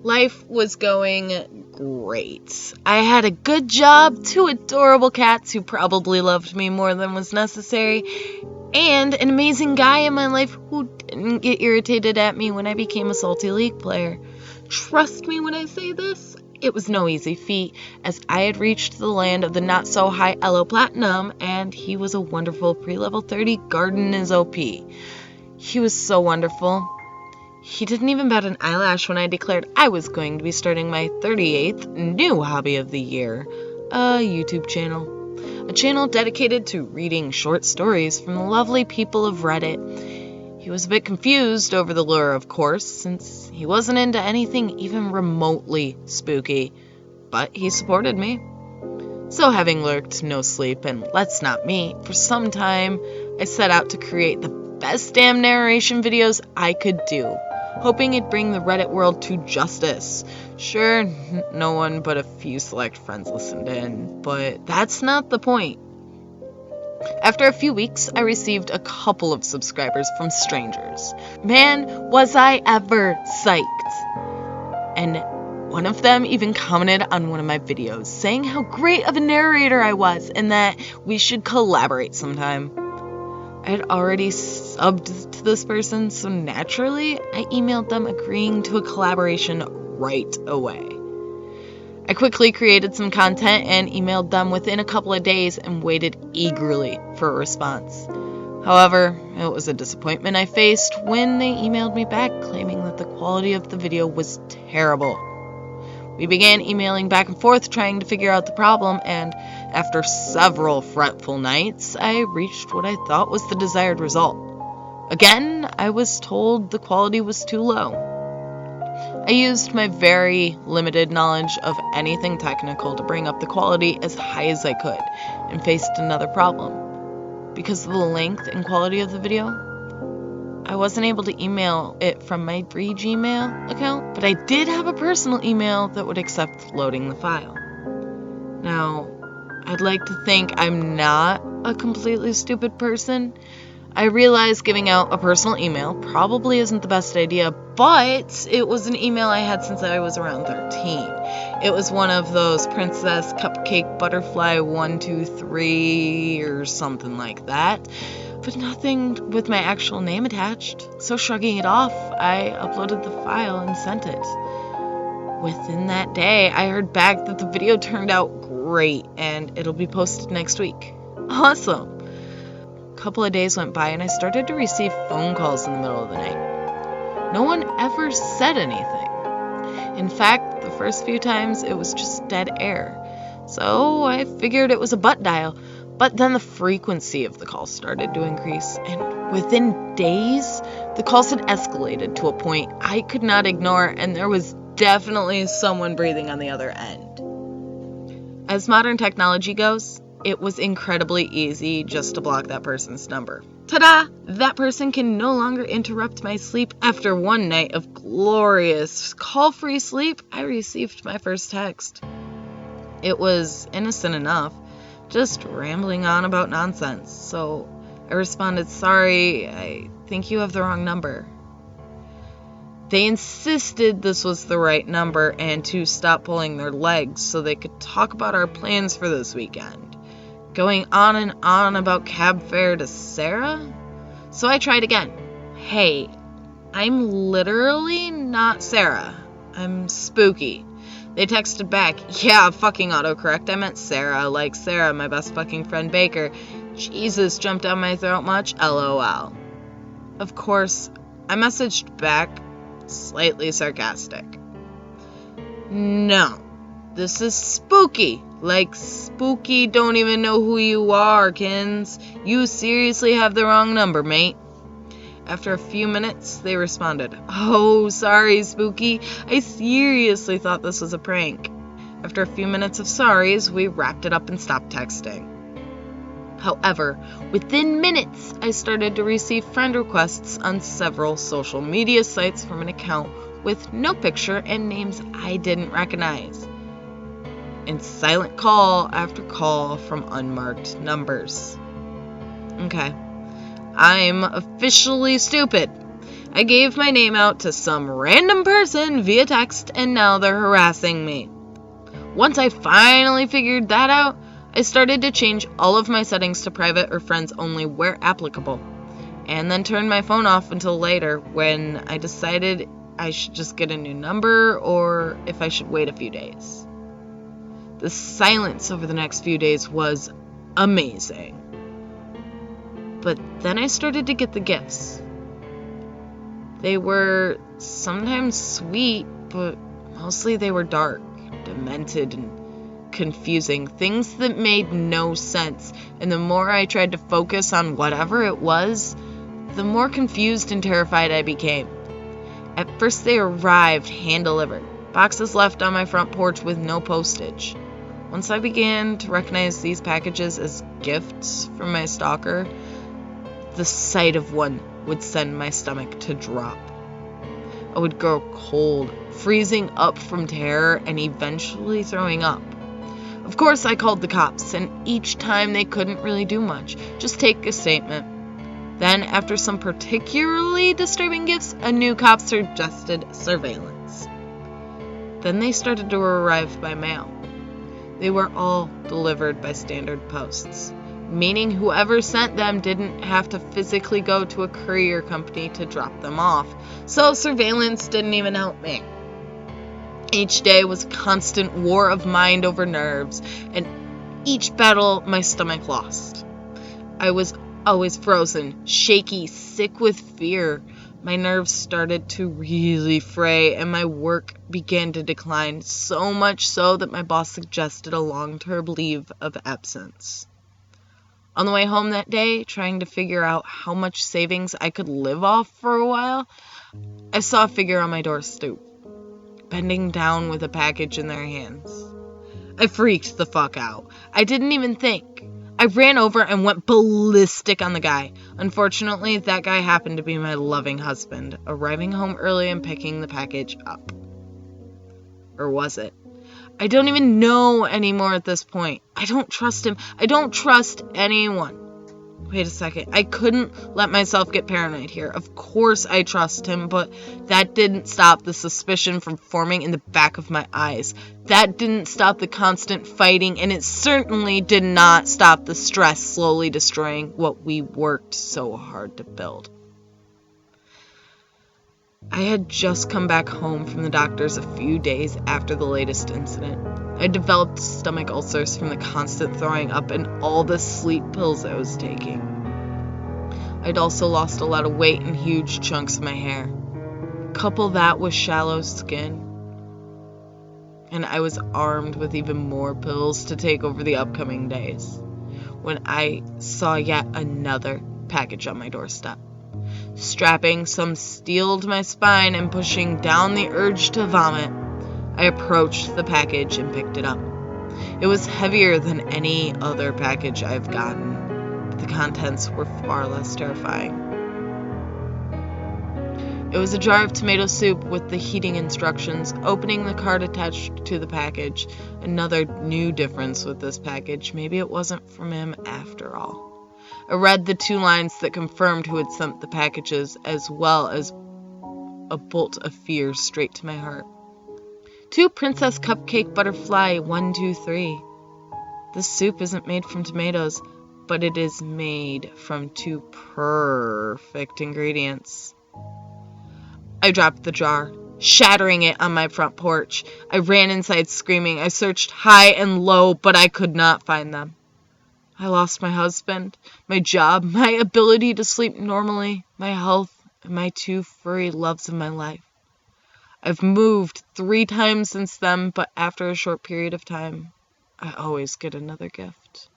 Life was going great. I had a good job, 2 adorable cats who probably loved me more than was necessary, and an amazing guy in my life who didn't get irritated at me when I became a salty League player. Trust me when I say this, it was no easy feat, as I had reached the land of the not-so-high Elo Platinum, and he was a wonderful pre-level 30 garden is OP. He was so wonderful. He didn't even bat an eyelash when I declared I was going to be starting my 38th new hobby of the year, a YouTube channel. A channel dedicated to reading short stories from the lovely people of Reddit. He was a bit confused over the lure, of course, since he wasn't into anything even remotely spooky, but he supported me. So having lurked no sleep and let's not meet for some time, I set out to create the best damn narration videos I could do, hoping it'd bring the Reddit world to justice. Sure, no one but a few select friends listened in, but that's not the point. After a few weeks, I received a couple of subscribers from strangers. Man, was I ever psyched! And one of them even commented on one of my videos, saying how great of a narrator I was and that we should collaborate sometime. I had already subbed to this person, so naturally, I emailed them agreeing to a collaboration right away. I quickly created some content and emailed them within a couple of days and waited eagerly for a response. However, it was a disappointment I faced when they emailed me back claiming that the quality of the video was terrible. We began emailing back and forth trying to figure out the problem, and after several fretful nights, I reached what I thought was the desired result. Again, I was told the quality was too low. I used my very limited knowledge of anything technical to bring up the quality as high as I could, and faced another problem. Because of the length and quality of the video, I wasn't able to email it from my free Gmail account, but I did have a personal email that would accept loading the file. Now, I'd like to think I'm not a completely stupid person. I realize giving out a personal email probably isn't the best idea, but it was an email I had since I was around 13. It was one of those Princess Cupcake Butterfly 123 or something like that, but nothing with my actual name attached. So shrugging it off, I uploaded the file and sent it. Within that day, I heard back that the video turned out great and it'll be posted next week. Awesome! A couple of days went by and I started to receive phone calls in the middle of the night. No one ever said anything. In fact, the first few times it was just dead air. So I figured it was a butt dial. But then the frequency of the calls started to increase, and within days, the calls had escalated to a point I could not ignore, and there was definitely someone breathing on the other end. As modern technology goes, it was incredibly easy just to block that person's number. Ta-da! That person can no longer interrupt my sleep. After one night of glorious call-free sleep, I received my first text. It was innocent enough, just rambling on about nonsense, so I responded, "Sorry, I think you have the wrong number." They insisted this was the right number and to stop pulling their legs so they could talk about our plans for this weekend, going on and on about cab fare to Sarah. So I tried again. "Hey, I'm literally not Sarah. I'm Spooky." They texted back, "Yeah, fucking autocorrect. I meant Sarah, like Sarah, my best fucking friend Baker. Jesus, jumped down my throat much? LOL." Of course, I messaged back, slightly sarcastic. "No, this is Spooky. Like Spooky don't even know who you are, Kins. You seriously have the wrong number, mate." After a few minutes, they responded, "Oh, sorry, Spooky. I seriously thought this was a prank." After a few minutes of sorries, we wrapped it up and stopped texting. However, within minutes, I started to receive friend requests on several social media sites from an account with no picture and names I didn't recognize, and silent call after call from unmarked numbers. Okay. I'm officially stupid. I gave my name out to some random person via text, and now they're harassing me. Once I finally figured that out, I started to change all of my settings to private or friends only where applicable, and then turned my phone off until later when I decided I should just get a new number or if I should wait a few days. The silence over the next few days was amazing. But then I started to get the gifts. They were sometimes sweet, but mostly they were dark, demented, and confusing. Things that made no sense. And the more I tried to focus on whatever it was, the more confused and terrified I became. At first they arrived hand-delivered, boxes left on my front porch with no postage. Once I began to recognize these packages as gifts from my stalker, the sight of one would send my stomach to drop. I would grow cold, freezing up from terror and eventually throwing up. Of course, I called the cops, and each time they couldn't really do much, just take a statement. Then, after some particularly disturbing gifts, a new cop suggested surveillance. Then they started to arrive by mail. They were all delivered by standard posts, meaning whoever sent them didn't have to physically go to a courier company to drop them off, so surveillance didn't even help me. Each day was a constant war of mind over nerves, and each battle my stomach lost. I was always frozen, shaky, sick with fear. My nerves started to really fray, and my work began to decline, so much so that my boss suggested a long-term leave of absence. On the way home that day, trying to figure out how much savings I could live off for a while, I saw a figure on my door stoop, bending down with a package in their hands. I freaked the fuck out. I didn't even think. I ran over and went ballistic on the guy. Unfortunately, that guy happened to be my loving husband, arriving home early and picking the package up. Or was it? I don't even know anymore at this point. I don't trust him. I don't trust anyone. Wait a second. I couldn't let myself get paranoid here. Of course I trust him, but that didn't stop the suspicion from forming in the back of my eyes. That didn't stop the constant fighting, and it certainly did not stop the stress slowly destroying what we worked so hard to build. I had just come back home from the doctors a few days after the latest incident. I developed stomach ulcers from the constant throwing up and all the sleep pills I was taking. I'd also lost a lot of weight and huge chunks of my hair. Couple that with shallow skin, and I was armed with even more pills to take over the upcoming days, when I saw yet another package on my doorstep. Strapping some steel to my spine and pushing down the urge to vomit, I approached the package and picked it up. It was heavier than any other package I've gotten, but the contents were far less terrifying. It was a jar of tomato soup with the heating instructions, opening the card attached to the package. Another new difference with this package. Maybe it wasn't from him after all. I read the 2 lines that confirmed who had sent the packages, as well as a bolt of fear straight to my heart. To Princess Cupcake Butterfly 123. This soup isn't made from tomatoes, but it is made from 2 perfect ingredients. I dropped the jar, shattering it on my front porch. I ran inside screaming. I searched high and low, but I could not find them. I lost my husband, my job, my ability to sleep normally, my health, and my 2 furry loves of my life. I've moved 3 times since then, but after a short period of time, I always get another gift.